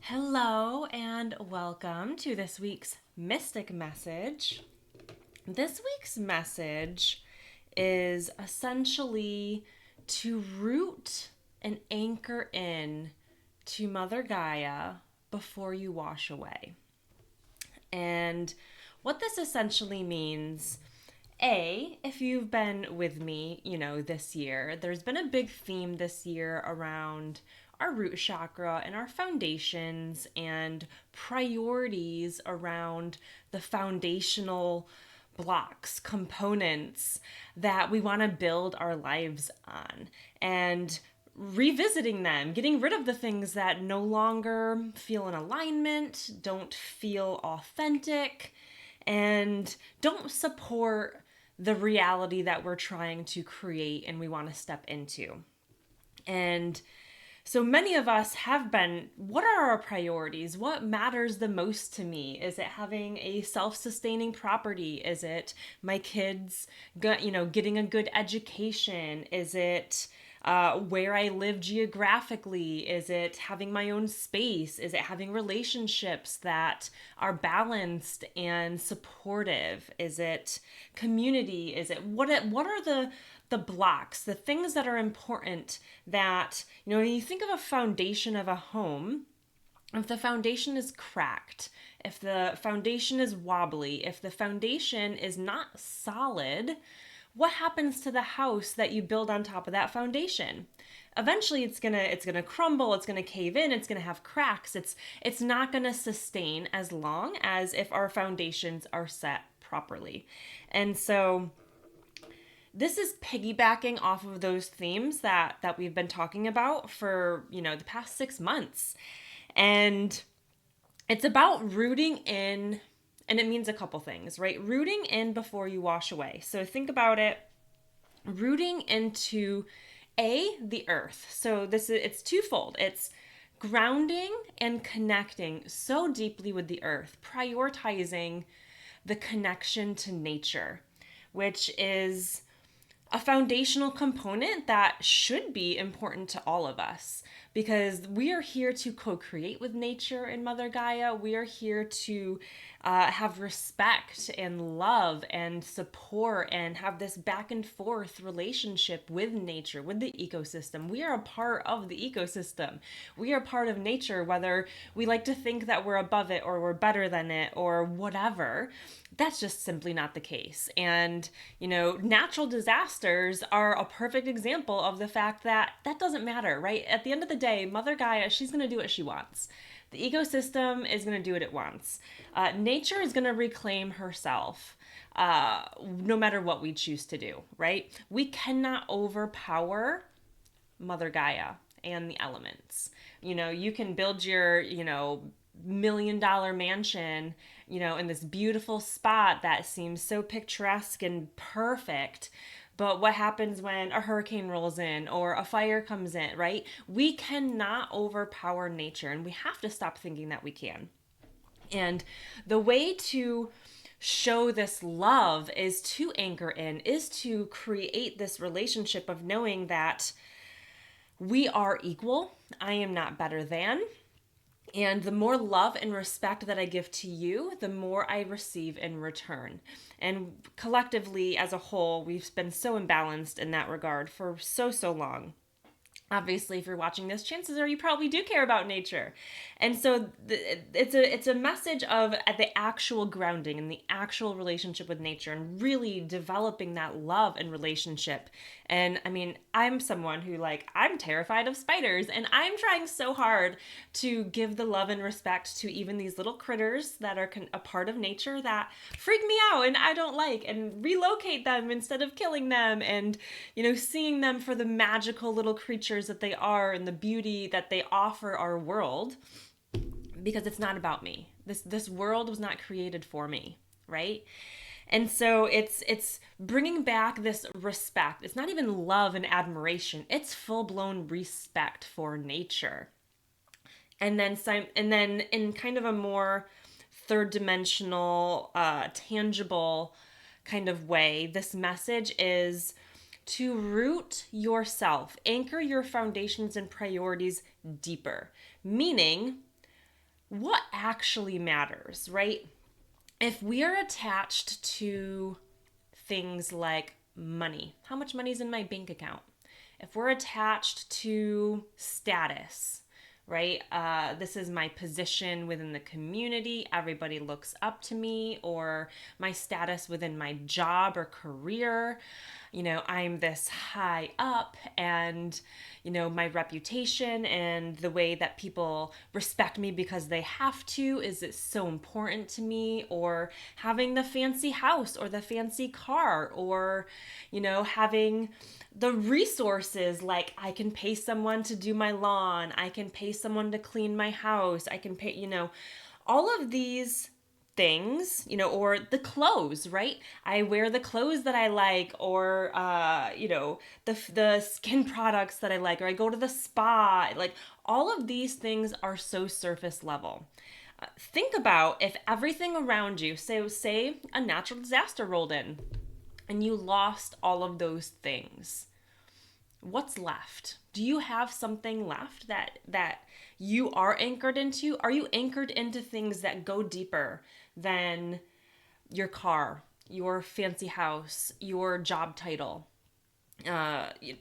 Hello and welcome to this week's Mystic Message. This week's message is essentially to root and anchor in to Mother Gaia before you wash away. And what this essentially means, if you've been with me, this year, there's been a big theme this year around our root chakra and our foundations and priorities around the foundational blocks, components that we want to build our lives on. And revisiting them, getting rid of the things that no longer feel in alignment, don't feel authentic, and don't support the reality that we're trying to create and we want to step into. And so many of us have been, what are our priorities? What matters the most to me? Is it having a self-sustaining property? Is it my kids, getting a good education? Is it where I live geographically? Is it having my own space? Is it having relationships that are balanced and supportive? Is it community? Is it what are the blocks, the things that are important that, when you think of a foundation of a home, if the foundation is cracked, if the foundation is wobbly, if the foundation is not solid, what happens to the house that you build on top of that foundation? Eventually it's gonna crumble, it's gonna cave in, it's gonna have cracks. It's not gonna sustain as long as if our foundations are set properly. And so this is piggybacking off of those themes that we've been talking about for, the past 6 months. And it's about rooting in, and it means a couple things, right? Rooting in before you wash away. So think about it, rooting into the earth. So it's twofold. It's grounding and connecting so deeply with the earth, prioritizing the connection to nature, which is a foundational component that should be important to all of us because we are here to co-create with nature and Mother Gaia. We are here to have respect and love and support and have this back and forth relationship with nature, with the ecosystem. We are a part of the ecosystem. We are part of nature, whether we like to think that we're above it or we're better than it or whatever. That's just simply not the case. And, natural disasters are a perfect example of the fact that that doesn't matter, right? At the end of the day, Mother Gaia, she's going to do what she wants. The ecosystem is going to do what it wants. Nature is going to reclaim herself. No matter what we choose to do, right? We cannot overpower Mother Gaia and the elements. You can build your, $1 million mansion, in this beautiful spot that seems so picturesque and perfect. But what happens when a hurricane rolls in or a fire comes in, right? We cannot overpower nature, and we have to stop thinking that we can. And the way to show this love is to anchor in, is to create this relationship of knowing that we are equal. I am not better than. And the more love and respect that I give to you, the more I receive in return. And collectively, as a whole, we've been so imbalanced in that regard for so, so long. Obviously, if you're watching this, chances are you probably do care about nature. And so it's a message of the actual grounding and the actual relationship with nature and really developing that love and relationship. And I mean, I'm someone who I'm terrified of spiders, and I'm trying so hard to give the love and respect to even these little critters that are a part of nature that freak me out and I don't like, and relocate them instead of killing them, and seeing them for the magical little creatures that they are and the beauty that they offer our world, because it's not about me. This world was not created for me, right? And so it's bringing back this respect. It's not even love and admiration. It's full-blown respect for nature. And then in kind of a more third dimensional, tangible kind of way, this message is to root yourself, anchor your foundations and priorities deeper. Meaning, what actually matters, right? If we are attached to things like money, how much money is in my bank account? If we're attached to status, right? This is my position within the community. Everybody looks up to me, or my status within my job or career. I'm this high up, and, my reputation and the way that people respect me because they have to is it's so important to me, or having the fancy house or the fancy car, or, having the resources, like I can pay someone to do my lawn, I can pay someone to clean my house, I can pay, all of these things, or the clothes, right? I wear the clothes that I like, or, the skin products that I like, or I go to the spa. Like, all of these things are so surface level. Think about if everything around you, so say a natural disaster rolled in and you lost all of those things. What's left? Do you have something left that you are anchored into? Are you anchored into things that go deeper than your car, your fancy house, your job title,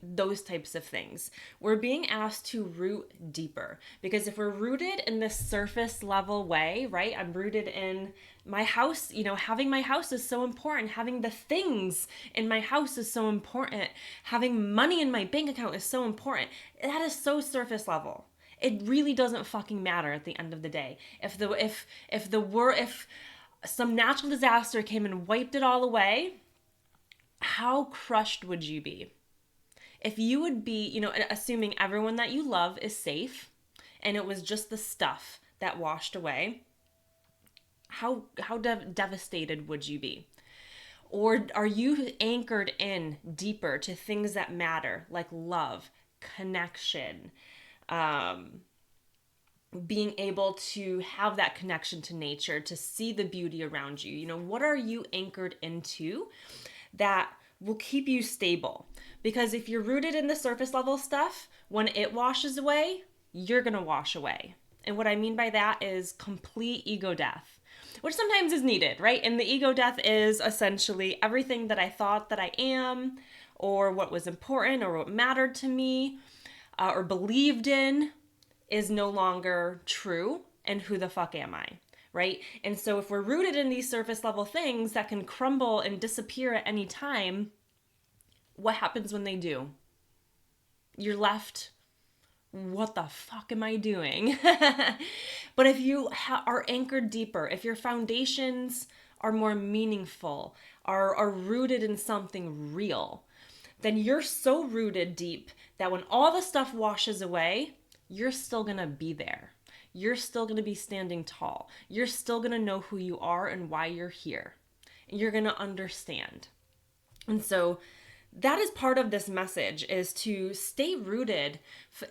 those types of things? We're being asked to root deeper, because if we're rooted in this surface level way, right? I'm rooted in my house, having my house is so important. Having the things in my house is so important. Having money in my bank account is so important. That is so surface level. It really doesn't fucking matter at the end of the day. If some natural disaster came and wiped it all away, how crushed would you be? If you would be, assuming everyone that you love is safe and it was just the stuff that washed away, how devastated would you be? Or are you anchored in deeper to things that matter, like love, connection, being able to have that connection to nature, to see the beauty around you? What are you anchored into that will keep you stable? Because if you're rooted in the surface level stuff, when it washes away, you're going to wash away. And what I mean by that is complete ego death, which sometimes is needed, right? And the ego death is essentially everything that I thought that I am, or what was important, or what mattered to me, or believed in, is no longer true. And who the fuck am I? Right? And so if we're rooted in these surface level things that can crumble and disappear at any time, what happens when they do? You're left, what the fuck am I doing? But if you are anchored deeper, if your foundations are more meaningful, are rooted in something real, then you're so rooted deep that when all the stuff washes away, you're still gonna be there. You're still gonna be standing tall. You're still gonna know who you are and why you're here. And you're gonna understand. And so that is part of this message, is to stay rooted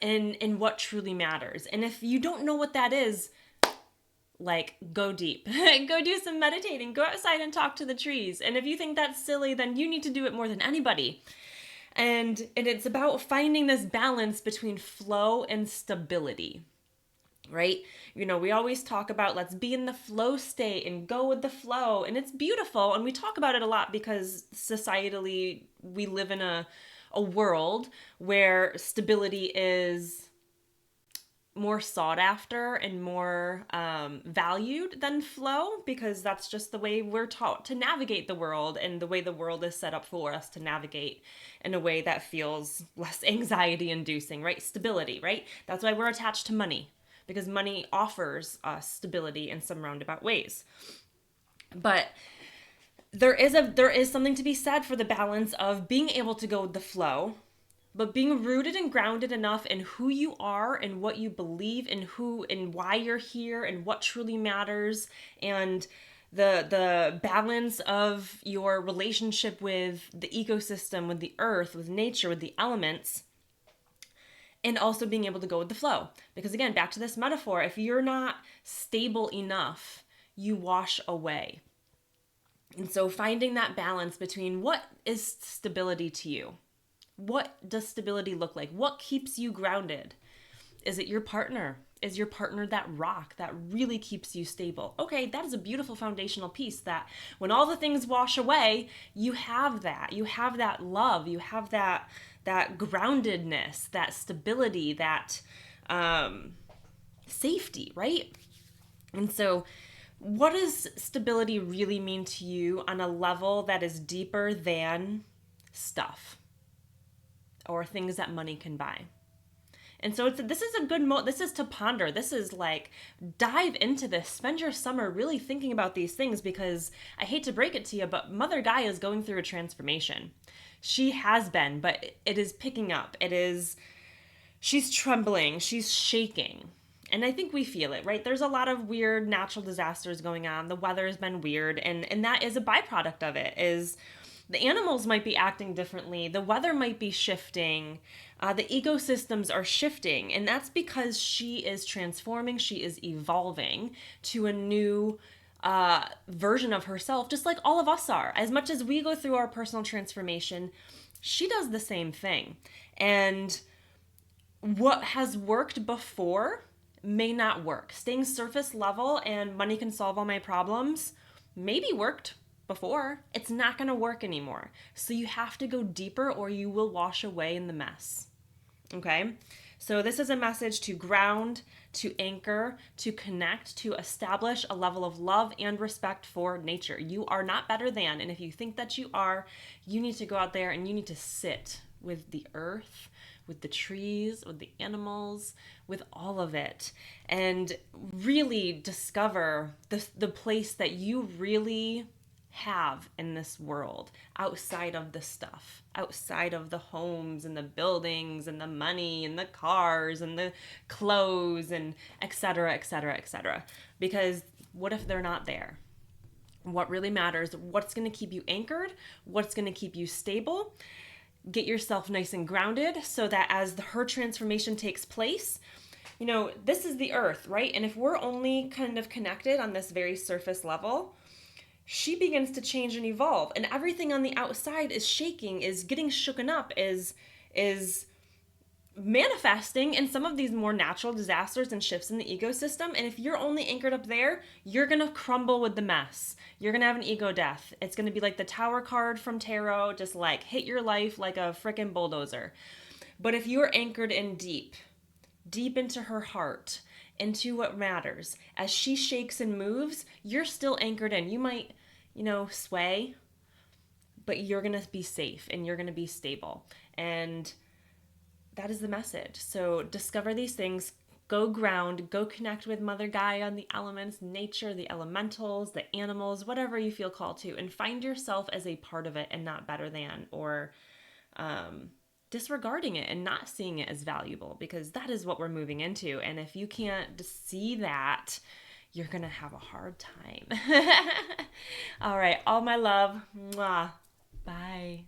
in what truly matters. And if you don't know what that is, like, go deep. Go do some meditating. Go outside and talk to the trees. And if you think that's silly, then you need to do it more than anybody. And it's about finding this balance between flow and stability, right? We always talk about let's be in the flow state and go with the flow. And it's beautiful. And we talk about it a lot because societally we live in a world where stability is more sought after and more valued than flow, because that's just the way we're taught to navigate the world, and the way the world is set up for us to navigate in a way that feels less anxiety inducing, right? Stability, right? That's why we're attached to money, because money offers us stability in some roundabout ways. But there is something to be said for the balance of being able to go with the flow, but being rooted and grounded enough in who you are and what you believe, and who and why you're here and what truly matters, and the balance of your relationship with the ecosystem, with the earth, with nature, with the elements, and also being able to go with the flow. Because again, back to this metaphor, if you're not stable enough, you wash away. And so finding that balance between what is stability to you? What does stability look like? What keeps you grounded? Is it your partner? is your partner that rock that really keeps you stable? Okay, that is a beautiful foundational piece that when all the things wash away, you have that. You have that love. You have that groundedness, that stability, that safety, right? And so what does stability really mean to you on a level that is deeper than stuff or things that money can buy? And so this is a good this is to ponder. This is like, dive into this. Spend your summer really thinking about these things, because I hate to break it to you, but Mother Gaia is going through a transformation. She has been, but it is picking up. She's trembling, she's shaking. And I think we feel it, right? There's a lot of weird natural disasters going on. The weather has been weird, and that is a byproduct of it. Is the animals might be acting differently. The weather might be shifting. The ecosystems are shifting. And that's because she is transforming. She is evolving to a new version of herself, just like all of us are. As much as we go through our personal transformation, she does the same thing. And what has worked before may not work. Staying surface level and money can solve all my problems maybe worked before. It's not going to work anymore. So you have to go deeper, or you will wash away in the mess. Okay? So this is a message to ground, to anchor, to connect, to establish a level of love and respect for nature. You are not better than, and if you think that you are, you need to go out there and you need to sit with the earth, with the trees, with the animals, with all of it, and really discover the place that you really have in this world, outside of the stuff, outside of the homes and the buildings and the money and the cars and the clothes and et cetera, et cetera, et cetera. Because what if they're not there? What really matters, what's going to keep you anchored, what's going to keep you stable. Get yourself nice and grounded so that as her transformation takes place, this is the earth, right? And if we're only kind of connected on this very surface level, she begins to change and evolve. And everything on the outside is shaking, is getting shooken up, is manifesting in some of these more natural disasters and shifts in the ecosystem. And if you're only anchored up there, you're going to crumble with the mess. You're going to have an ego death. It's going to be like the Tower card from tarot, just like hit your life like a freaking bulldozer. But if you're anchored in deep into her heart, into what matters, as she shakes and moves, you're still anchored in. You might, sway, but you're going to be safe and you're going to be stable. And that is the message. So discover these things, go ground, go connect with Mother Gaia and the elements, nature, the elementals, the animals, whatever you feel called to, and find yourself as a part of it and not better than, or disregarding it and not seeing it as valuable, because that is what we're moving into. And if you can't see that, you're going to have a hard time. All right. All my love. Mwah. Bye.